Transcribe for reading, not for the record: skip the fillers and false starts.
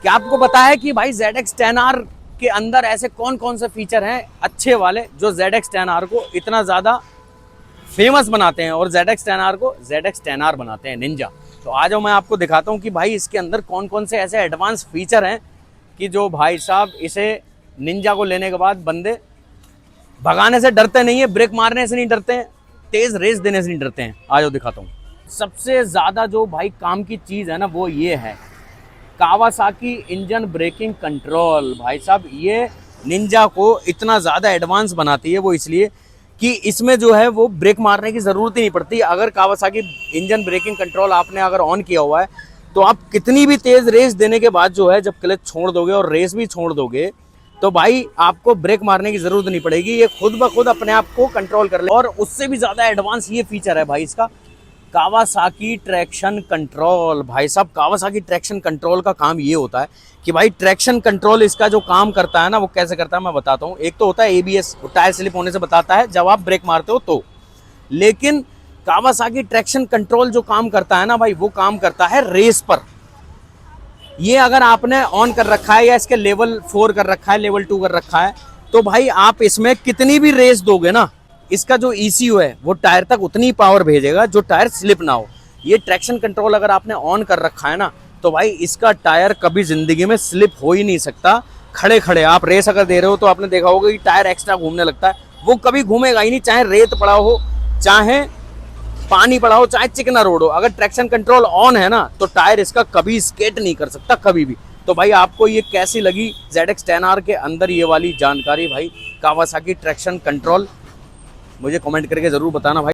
क्या आपको पता है कि भाई ZX10R के अंदर ऐसे कौन कौन से फीचर हैं अच्छे वाले जो ZX10R को इतना ज़्यादा फेमस बनाते हैं और ZX10R को ZX10R बनाते हैं निंजा। तो आ जाओ मैं आपको दिखाता हूँ कि भाई इसके अंदर कौन कौन से ऐसे एडवांस फीचर हैं कि जो भाई साहब इसे निंजा को लेने के बाद बंदे भगाने से डरते नहीं है, ब्रेक मारने से नहीं डरते हैं, तेज रेस देने से नहीं डरते हैं। आ जाओ दिखाता हूँ। सबसे ज़्यादा जो भाई काम की चीज़ है ना वो ये है कावासाकी इंजन ब्रेकिंग कंट्रोल। भाई साहब ये निंजा को इतना ज़्यादा एडवांस बनाती है वो इसलिए कि इसमें जो है वो ब्रेक मारने की ज़रूरत ही नहीं पड़ती। अगर कावासाकी इंजन ब्रेकिंग कंट्रोल आपने अगर ऑन किया हुआ है तो आप कितनी भी तेज़ रेस देने के बाद जो है जब क्लच छोड़ दोगे और रेस भी छोड़ दोगे तो भाई आपको ब्रेक मारने की ज़रूरत नहीं पड़ेगी, ये खुद ब खुद अपने आप को कंट्रोल कर ले। और उससे भी ज़्यादा एडवांस ये फीचर है भाई इसका कावासाकी ट्रैक्शन कंट्रोल। भाई साहब कावासाकी ट्रैक्शन कंट्रोल का काम ये होता है कि भाई ट्रैक्शन कंट्रोल इसका जो काम करता है ना वो कैसे करता है मैं बताता हूँ। एक तो होता है ABS, टायर स्लिप होने से बताता है जब आप ब्रेक मारते हो तो, लेकिन कावासाकी ट्रैक्शन कंट्रोल जो काम करता है ना भाई वो काम करता है रेस पर। ये अगर आपने ऑन कर रखा है या इसके लेवल 4 कर रखा है, लेवल 2 कर रखा है तो भाई आप इसमें कितनी भी रेस दोगे ना इसका जो ECU है वो टायर तक उतनी पावर भेजेगा जो टायर स्लिप ना हो। ये ट्रैक्शन कंट्रोल अगर आपने ऑन कर रखा है ना तो भाई इसका टायर कभी जिंदगी में स्लिप हो ही नहीं सकता। खड़े खड़े आप रेस अगर दे रहे हो तो आपने देखा होगा कि टायर एक्स्ट्रा घूमने लगता है, वो कभी घूमेगा ही नहीं, चाहे रेत पड़ा हो, चाहे पानी पड़ा हो, चाहे चिकना रोड हो। अगर ट्रैक्शन कंट्रोल ऑन है ना तो टायर इसका कभी स्केट नहीं कर सकता कभी भी। तो भाई आपको ये कैसी लगी ZX10R के अंदर ये वाली जानकारी भाई कावासाकी ट्रैक्शन कंट्रोल, मुझे कमेंट करके ज़रूर बताना भाई।